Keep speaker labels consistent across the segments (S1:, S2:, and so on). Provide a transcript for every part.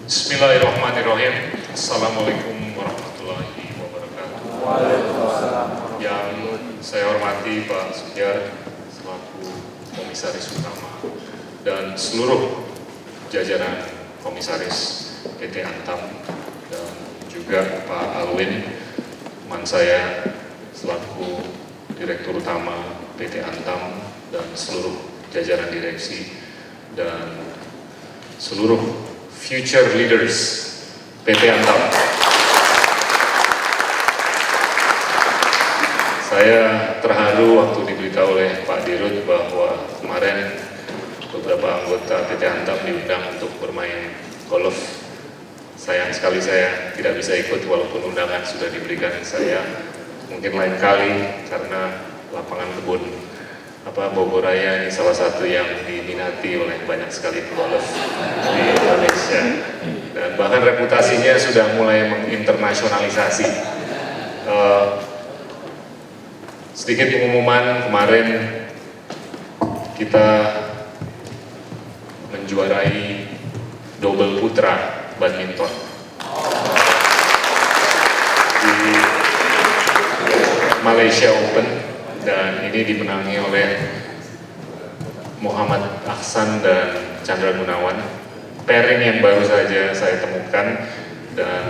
S1: Bismillahirrahmanirrahim. Assalamualaikum warahmatullahi wabarakatuh. Yang saya hormati Pak Sugiyar selaku Komisaris Utama dan seluruh jajaran Komisaris PT Antam, dan juga Pak Alwin, teman saya selaku Direktur Utama PT Antam, dan seluruh jajaran direksi dan seluruh future leaders PT Antam. Saya terharu waktu diberitahu oleh Pak Dirut bahwa kemarin beberapa anggota PT Antam diundang untuk bermain golf. Sayang sekali saya tidak bisa ikut walaupun undangan sudah diberikan saya. Mungkin lain kali, karena lapangan kebun Bogor Raya ini salah satu yang diminati oleh banyak sekali pegolf di Indonesia, dan bahkan reputasinya sudah mulai menginternasionalisasi. Sedikit pengumuman, kemarin kita menjuarai double putra badminton di Malaysia Open, dan ini dimenangi oleh Muhammad Ahsan dan Chandra Gunawan. Pairing yang baru saja saya temukan dan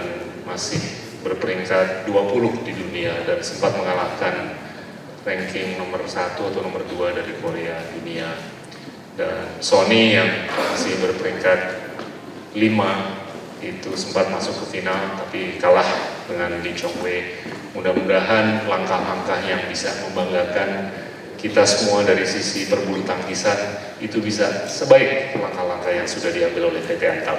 S1: masih berperingkat 20 di dunia dan sempat mengalahkan ranking nomor 1 atau nomor 2 dari Korea dunia. Dan Sony yang masih berperingkat 5 itu sempat masuk ke final tapi kalah dengan Lee Chong Wei. Mudah-mudahan langkah-langkah yang bisa membanggakan kita semua dari sisi perbulu tangkisan itu bisa sebaik langkah-langkah yang sudah diambil oleh PT Antam.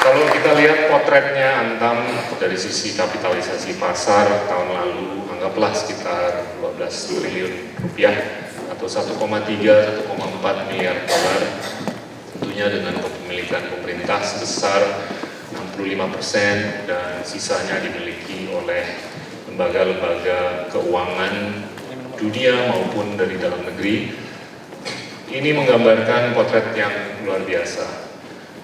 S1: Kalau kita lihat potretnya Antam dari sisi kapitalisasi pasar tahun lalu, anggaplah sekitar 12 triliun rupiah atau 1,3-1,4 miliar dolar, tentunya dengan kepemilikan pemerintah sebesar 65% dan sisanya dimiliki oleh lembaga-lembaga keuangan dunia maupun dari dalam negeri. Ini menggambarkan potret yang luar biasa.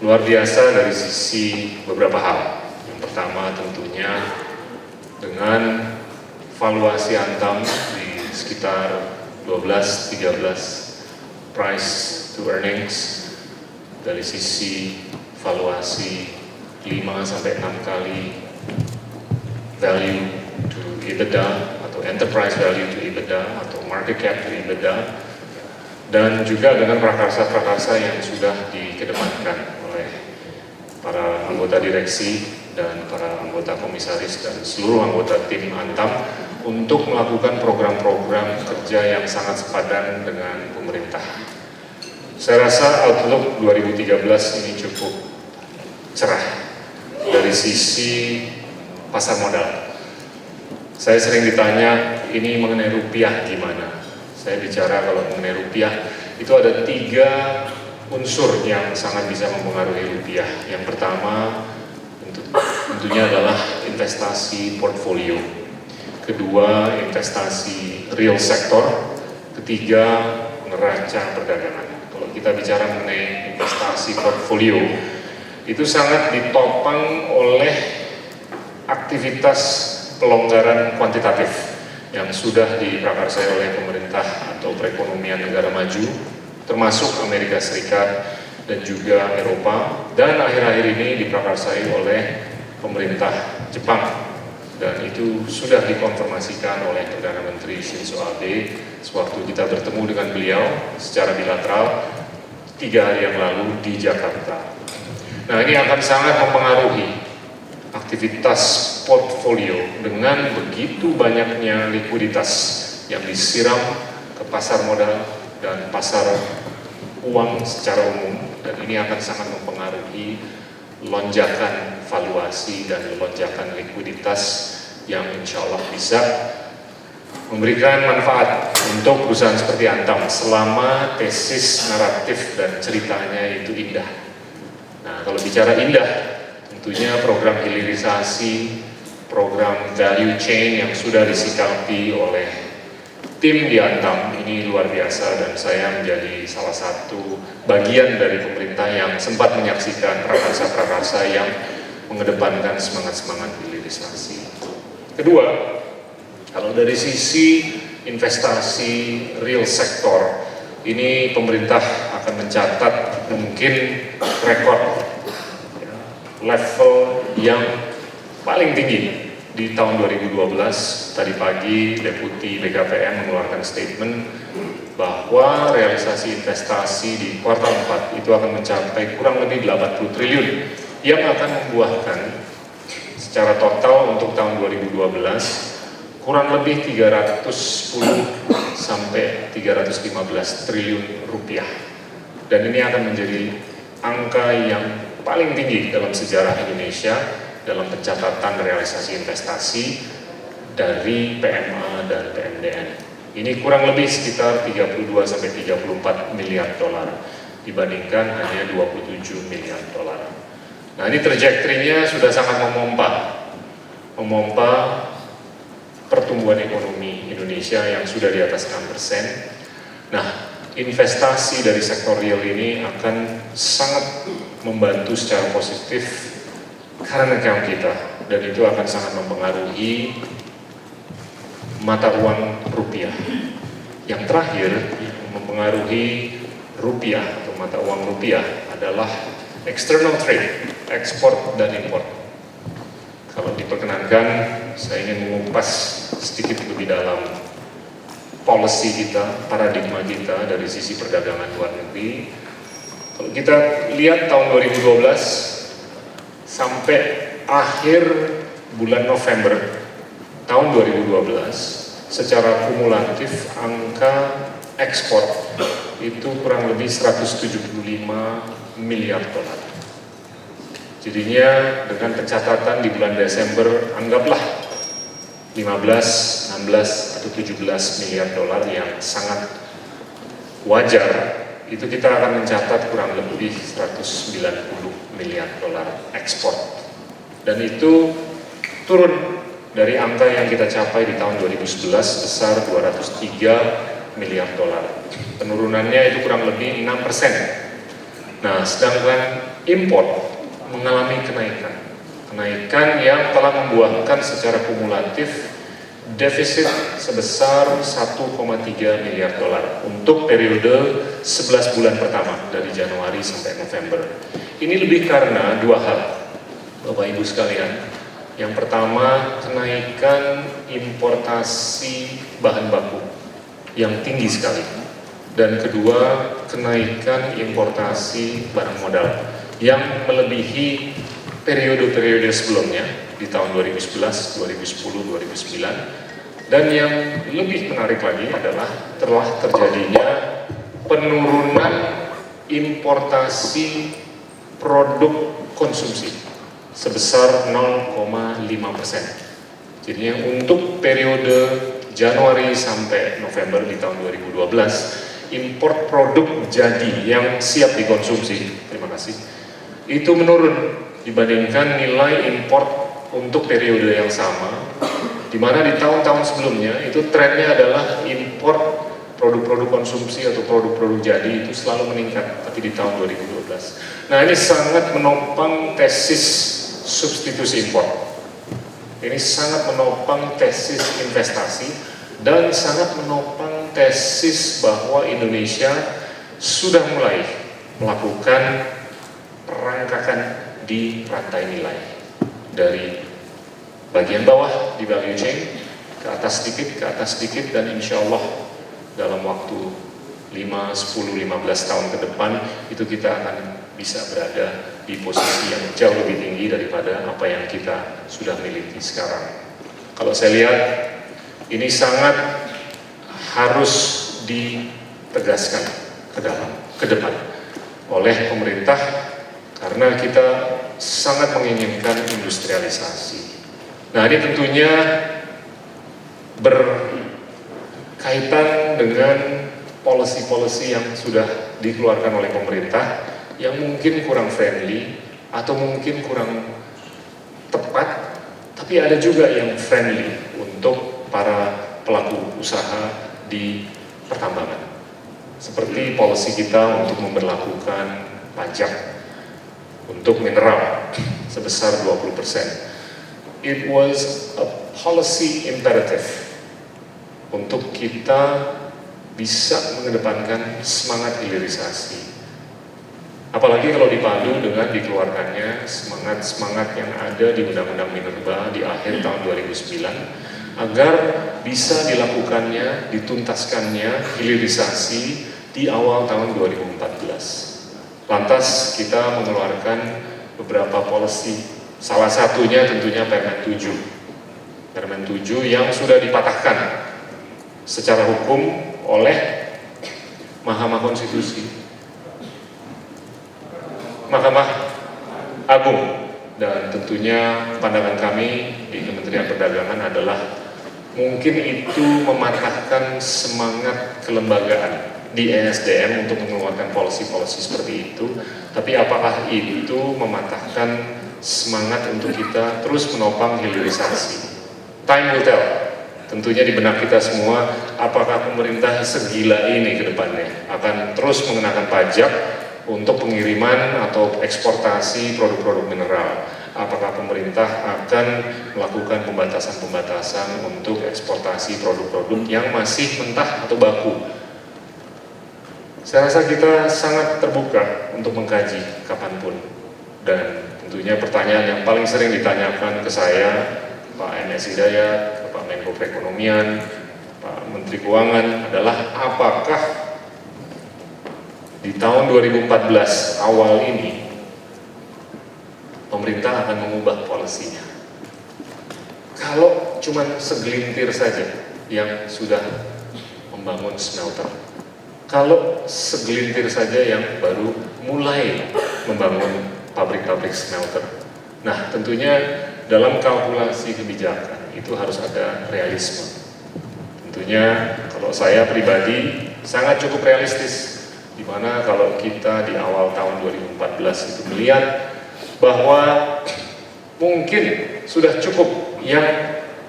S1: Luar biasa dari sisi beberapa hal. Yang pertama tentunya dengan valuasi Antam di sekitar 12-13 price to earnings, dari sisi valuasi 5-6 kali value to EBITDA atau enterprise value to EBITDA atau market cap to EBITDA, dan juga dengan prakarsa-prakarsa yang sudah dikedepankan oleh para anggota direksi dan para anggota komisaris dan seluruh anggota tim Antam untuk melakukan program-program kerja yang sangat sepadan dengan pemerintah. Saya rasa outlook 2013 ini cukup cerah dari sisi pasar modal. Saya sering ditanya ini mengenai rupiah gimana. Saya bicara kalau mengenai rupiah itu ada 3 unsur yang sangat bisa mempengaruhi rupiah. Yang pertama tentunya adalah investasi portfolio. Kedua, investasi real sector. Ketiga, neraca perdagangan. Kalau kita bicara mengenai investasi portfolio, itu sangat ditopang oleh aktivitas pelonggaran kuantitatif yang sudah diprakarsai oleh pemerintah atau perekonomian negara maju, termasuk Amerika Serikat dan juga Eropa, dan akhir-akhir ini diprakarsai oleh pemerintah Jepang, dan itu sudah dikonfirmasikan oleh Perdana Menteri Shinzo Abe sewaktu kita bertemu dengan beliau secara bilateral 3 hari yang lalu di Jakarta. Nah, ini akan sangat mempengaruhi aktivitas portfolio dengan begitu banyaknya likuiditas yang disiram ke pasar modal dan pasar uang secara umum, dan ini akan sangat mempengaruhi lonjakan valuasi dan lonjakan likuiditas yang insya Allah bisa memberikan manfaat untuk perusahaan seperti Antam selama tesis naratif dan ceritanya itu indah. Nah, kalau bicara indah, tentunya program hilirisasi, program value chain yang sudah disikapi oleh tim di Antam ini luar biasa, dan saya menjadi salah satu bagian dari pemerintah yang sempat menyaksikan prakarsa-prakarsa yang mengedepankan semangat-semangat hilirisasi. Kedua, kalau dari sisi investasi real sektor, ini pemerintah akan mencatat mungkin rekor level yang paling tinggi di tahun 2012. Tadi pagi Deputi BKPM mengeluarkan statement bahwa realisasi investasi di kuartal 4 itu akan mencapai kurang lebih 80 triliun yang akan membuahkan secara total untuk tahun 2012 kurang lebih 310 sampai 315 triliun rupiah. Dan ini akan menjadi angka yang paling tinggi dalam sejarah Indonesia dalam pencatatan realisasi investasi dari PMA dan PMDN. Ini kurang lebih sekitar 32 sampai 34 miliar dolar dibandingkan hanya 27 miliar dolar. Nah, ini trajektorinya sudah sangat memompa pertumbuhan ekonomi Indonesia yang sudah di atas 6%. Nah, investasi dari sektor real ini akan sangat membantu secara positif current account kita, dan itu akan sangat mempengaruhi mata uang rupiah. Yang terakhir yang mempengaruhi rupiah atau mata uang rupiah adalah external trade, ekspor dan impor. Kalau diperkenankan, saya ingin mengupas sedikit lebih dalam policy kita, paradigma kita dari sisi perdagangan luar negeri. Kalau kita lihat tahun 2012 sampai akhir bulan November tahun 2012, secara kumulatif angka ekspor itu kurang lebih 175 miliar dolar. Jadinya dengan pencatatan di bulan Desember, anggaplah 15, 16, atau 17 miliar dolar yang sangat wajar, itu kita akan mencatat kurang lebih 190 miliar dolar ekspor. Dan itu turun dari angka yang kita capai di tahun 2011 besar 203 miliar dolar. Penurunannya itu kurang lebih 6%. Nah, sedangkan impor mengalami kenaikan yang telah membuahkan secara kumulatif defisit sebesar 1,3 miliar dolar untuk periode 11 bulan pertama dari Januari sampai November. Ini lebih karena dua hal, Bapak Ibu sekalian. Yang pertama, kenaikan importasi bahan baku yang tinggi sekali. Dan kedua, kenaikan importasi barang modal yang melebihi periode-periode sebelumnya di tahun 2011, 2010, 2009. Dan yang lebih menarik lagi adalah telah terjadinya penurunan importasi produk konsumsi sebesar 0,5%. Jadi untuk periode Januari sampai November di tahun 2012, impor produk jadi yang siap dikonsumsi, terima kasih, itu menurun dibandingkan nilai impor untuk periode yang sama, di mana di tahun-tahun sebelumnya itu trennya adalah impor produk-produk konsumsi atau produk-produk jadi itu selalu meningkat, tapi di tahun 2012. Nah, ini sangat menopang tesis substitusi impor. Ini sangat menopang tesis investasi dan sangat menopang tesis bahwa Indonesia sudah mulai melakukan perangkakan di rantai nilai. Dari bagian bawah di value chain, ke atas sedikit, dan insya Allah dalam waktu 5, 10, 15 tahun ke depan itu kita akan bisa berada di posisi yang jauh lebih tinggi daripada apa yang kita sudah miliki sekarang. Kalau saya lihat ini sangat harus ditegaskan ke depan oleh pemerintah karena kita sangat menginginkan industrialisasi. Nah, ini tentunya berkaitan dengan policy-policy yang sudah dikeluarkan oleh pemerintah yang mungkin kurang friendly atau mungkin kurang tepat, tapi ada juga yang friendly untuk para pelaku usaha di pertambangan. Seperti policy kita untuk memberlakukan pajak untuk mineral sebesar 20%. It was a policy imperative untuk kita bisa mengedepankan semangat hilirisasi. Apalagi kalau dipadu dengan dikeluarkannya semangat-semangat yang ada di Undang-Undang Minerba di akhir tahun 2009 agar bisa dilakukannya, dituntaskannya hilirisasi di awal tahun 2014. Lantas kita mengeluarkan beberapa policy. Salah satunya tentunya Permen 7. Permen 7 yang sudah dipatahkan secara hukum oleh Mahkamah Konstitusi, Mahkamah Agung, dan tentunya pandangan kami di Kementerian Perdagangan adalah mungkin itu mematahkan semangat kelembagaan di ESDM untuk mengeluarkan policy-policy seperti itu, tapi apakah itu mematahkan semangat untuk kita terus menopang hilirisasi? Time will tell. Tentunya di benak kita semua, apakah pemerintah segila ini ke depannya akan terus mengenakan pajak untuk pengiriman atau eksportasi produk-produk mineral? Apakah pemerintah akan melakukan pembatasan-pembatasan untuk eksportasi produk-produk yang masih mentah atau baku? Saya rasa kita sangat terbuka untuk mengkaji kapanpun. Dan tentunya pertanyaan yang paling sering ditanyakan ke saya, Pak M.S. Hidayat, ke Pak Menko Perekonomian, Pak Menteri Keuangan adalah apakah di tahun 2014 awal ini pemerintah akan mengubah polisinya. Kalau cuma segelintir saja yang sudah membangun smelter, kalau segelintir saja yang baru mulai membangun pabrik-pabrik smelter. Nah, tentunya dalam kalkulasi kebijakan itu harus ada realisme. Tentunya kalau saya pribadi sangat cukup realistis, di mana kalau kita di awal tahun 2014 itu melihat bahwa mungkin sudah cukup yang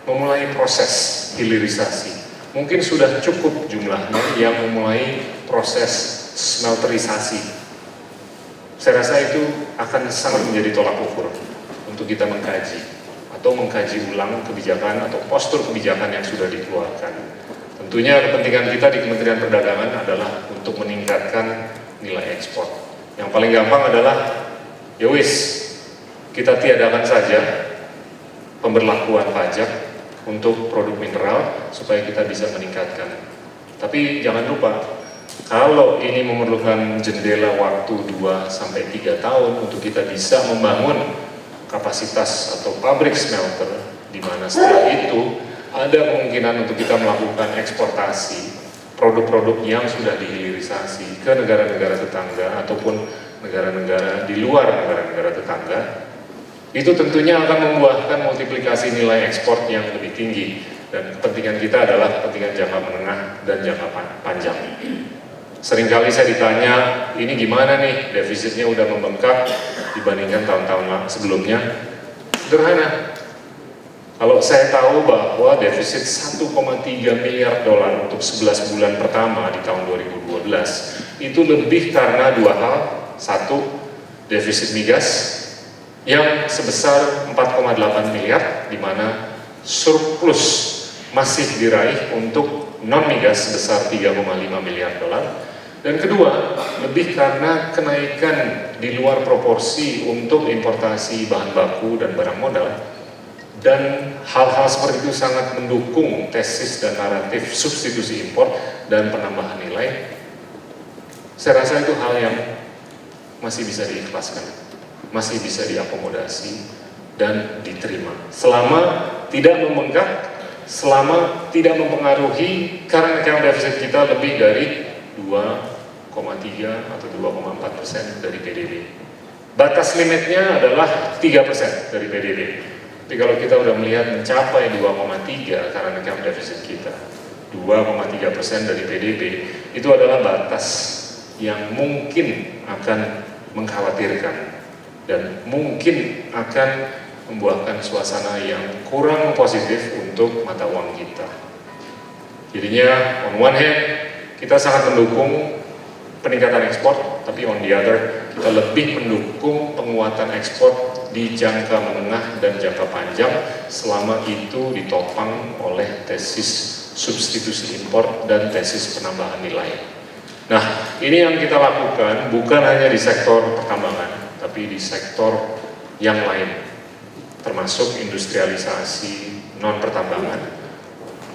S1: memulai proses hilirisasi. Mungkin sudah cukup jumlahnya yang memulai proses smelterisasi. Saya rasa itu akan sangat menjadi tolak ukur untuk kita mengkaji atau mengkaji ulang kebijakan atau postur kebijakan yang sudah dikeluarkan. Tentunya kepentingan kita di Kementerian Perdagangan adalah untuk meningkatkan nilai ekspor. Yang paling gampang adalah, ya wis, kita tiadakan saja pemberlakuan pajak untuk produk mineral supaya kita bisa meningkatkan. Tapi jangan lupa, kalau ini memerlukan jendela waktu 2-3 tahun untuk kita bisa membangun kapasitas atau pabrik smelter, di mana setelah itu ada kemungkinan untuk kita melakukan eksportasi produk-produk yang sudah dihilirisasi ke negara-negara tetangga ataupun negara-negara di luar negara-negara tetangga. Itu tentunya akan membuahkan multiplikasi nilai ekspor yang lebih tinggi, dan kepentingan kita adalah kepentingan jangka menengah dan jangka panjang. Seringkali saya ditanya, ini gimana nih defisitnya udah membengkak dibandingkan tahun-tahun sebelumnya? Sederhana, kalau saya tahu bahwa defisit 1,3 miliar dolar untuk 11 bulan pertama di tahun 2012 itu lebih karena dua hal. Satu, defisit migas yang sebesar 4,8 miliar, di mana surplus masih diraih untuk non-migas sebesar 3,5 miliar dolar. Dan kedua, lebih karena kenaikan di luar proporsi untuk importasi bahan baku dan barang modal. Dan hal-hal seperti itu sangat mendukung tesis dan naratif substitusi impor dan penambahan nilai. Saya rasa itu hal yang masih bisa diikhlaskan, masih bisa diakomodasi dan diterima selama tidak membengkak, selama tidak mempengaruhi current account deficit kita lebih dari 2,3 atau 2,4% dari PDB. Batas limitnya adalah 3% dari PDB. Tapi kalau kita udah melihat mencapai 2,3 current account deficit kita, 2,3% dari PDB, itu adalah batas yang mungkin akan mengkhawatirkan dan mungkin akan membuahkan suasana yang kurang positif untuk mata uang kita. Jadinya on one hand kita sangat mendukung peningkatan ekspor, tapi on the other kita lebih mendukung penguatan ekspor di jangka menengah dan jangka panjang selama itu ditopang oleh tesis substitusi impor dan tesis penambahan nilai. Nah, ini yang kita lakukan bukan hanya di sektor pertambangan, tapi di sektor yang lain, termasuk industrialisasi non-pertambangan.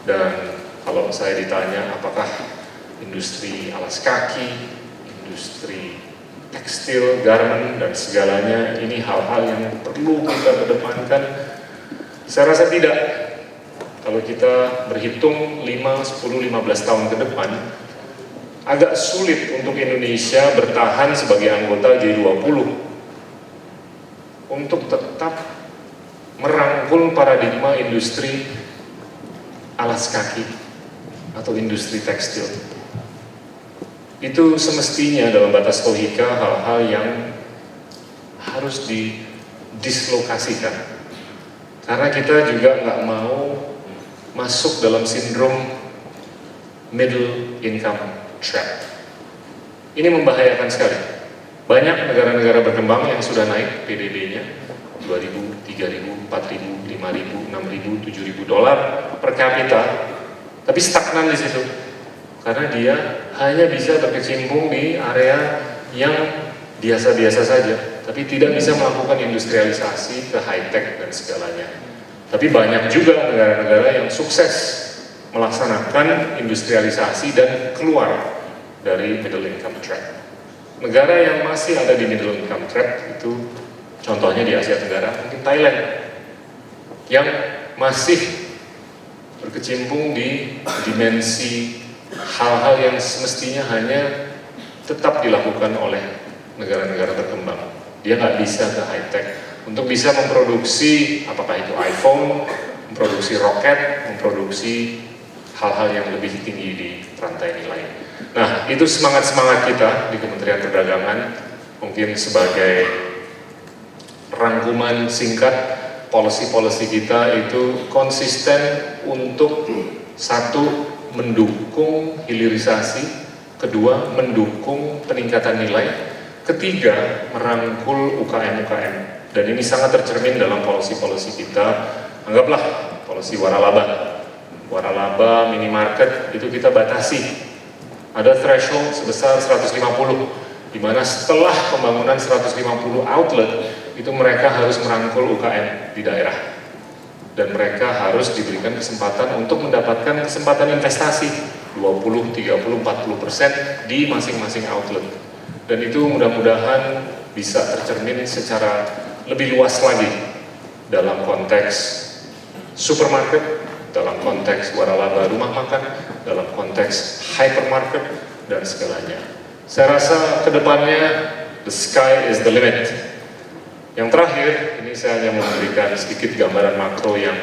S1: Dan kalau saya ditanya apakah industri alas kaki, industri tekstil, garment, dan segalanya, ini hal-hal yang perlu kita kedepankan, saya rasa tidak. Kalau kita berhitung 5, 10, 15 tahun ke depan, agak sulit untuk Indonesia bertahan sebagai anggota G20 untuk tetap merangkul paradigma industri alas kaki atau industri tekstil. Itu semestinya dalam batas logika hal-hal yang harus didislokasikan, karena kita juga nggak mau masuk dalam sindrom middle income trap. Ini membahayakan sekali. Banyak negara-negara berkembang yang sudah naik PDB-nya 2.000, 3.000, 4.000, 5.000, 6.000, 7.000 dolar per kapita, tapi stagnan di situ karena dia hanya bisa berkecimpung di area yang biasa-biasa saja, tapi tidak bisa melakukan industrialisasi ke high-tech dan segalanya. Tapi banyak juga negara-negara yang sukses melaksanakan industrialisasi dan keluar dari middle income trap. Negara yang masih ada di middle income trap itu contohnya di Asia Tenggara, mungkin Thailand, yang masih berkecimpung di dimensi hal-hal yang semestinya hanya tetap dilakukan oleh negara-negara berkembang. Dia nggak bisa ke high-tech untuk bisa memproduksi apakah itu iPhone, memproduksi roket, memproduksi hal-hal yang lebih tinggi di rantai nilai. Nah, itu semangat-semangat kita di Kementerian Perdagangan. Mungkin sebagai rangkuman singkat, policy-policy kita itu konsisten untuk satu, mendukung hilirisasi, kedua, mendukung peningkatan nilai, ketiga, merangkul UKM-UKM. Dan ini sangat tercermin dalam policy-policy kita. Anggaplah policy waralaba. Waralaba minimarket itu kita batasi. Ada threshold sebesar 150, di mana setelah pembangunan 150 outlet, itu mereka harus merangkul UKM di daerah. Dan mereka harus diberikan kesempatan untuk mendapatkan kesempatan investasi 20, 30, 40% di masing-masing outlet. Dan itu mudah-mudahan bisa tercermin secara lebih luas lagi dalam konteks supermarket, dalam konteks waralaba rumah makan, dalam konteks hypermarket, dan segalanya. Saya rasa kedepannya the sky is the limit. Yang terakhir, ini saya hanya memberikan sedikit gambaran makro yang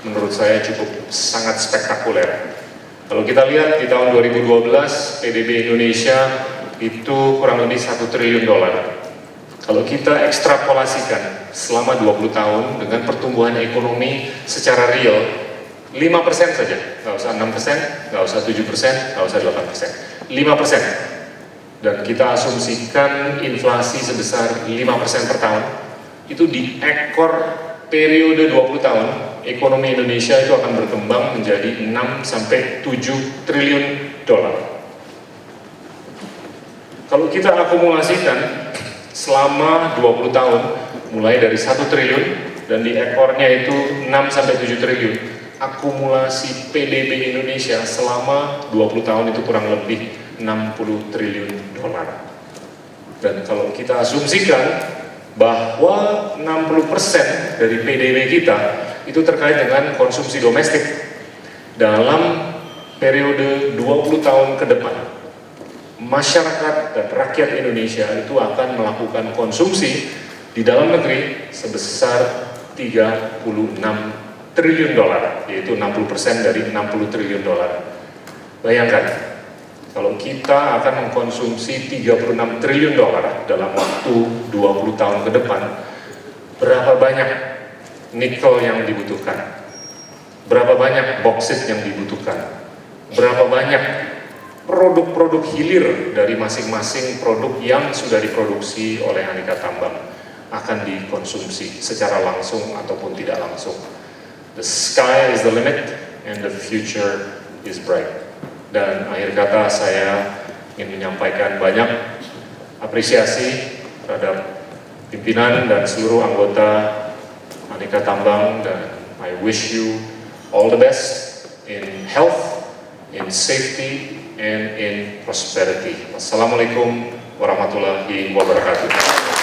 S1: menurut saya cukup sangat spektakuler. Kalau kita lihat di tahun 2012, PDB Indonesia itu kurang lebih 1 triliun dolar. Kalau kita ekstrapolasikan selama 20 tahun dengan pertumbuhan ekonomi secara real, 5% saja, nggak usah 6%, nggak usah 7%, nggak usah 8%, 5%. Dan kita asumsikan inflasi sebesar 5% per tahun, itu di ekor periode 20 tahun, ekonomi Indonesia itu akan berkembang menjadi 6-7 triliun dolar. Kalau kita akumulasikan selama 20 tahun, mulai dari 1 triliun, dan di ekornya itu 6-7 triliun, akumulasi PDB Indonesia selama 20 tahun itu kurang lebih 60 triliun dolar. Dan kalau kita asumsikan bahwa 60% dari PDB kita itu terkait dengan konsumsi domestik dalam periode 20 tahun ke depan, masyarakat dan rakyat Indonesia itu akan melakukan konsumsi di dalam negeri sebesar 36 triliun dolar, yaitu 60% dari 60 triliun dolar. Bayangkan, kalau kita akan mengkonsumsi 36 triliun dolar dalam waktu 20 tahun ke depan, berapa banyak nikel yang dibutuhkan? Berapa banyak boksit yang dibutuhkan? berapa banyak produk-produk hilir dari masing-masing produk yang sudah diproduksi oleh Aneka Tambang akan dikonsumsi secara langsung ataupun tidak langsung. The sky is the limit and the future is bright. Dan akhir kata saya ingin menyampaikan banyak apresiasi terhadap pimpinan dan seluruh anggota Aneka Tambang, dan I wish you all the best in health, in safety, and in prosperity. Wassalamualaikum warahmatullahi wabarakatuh.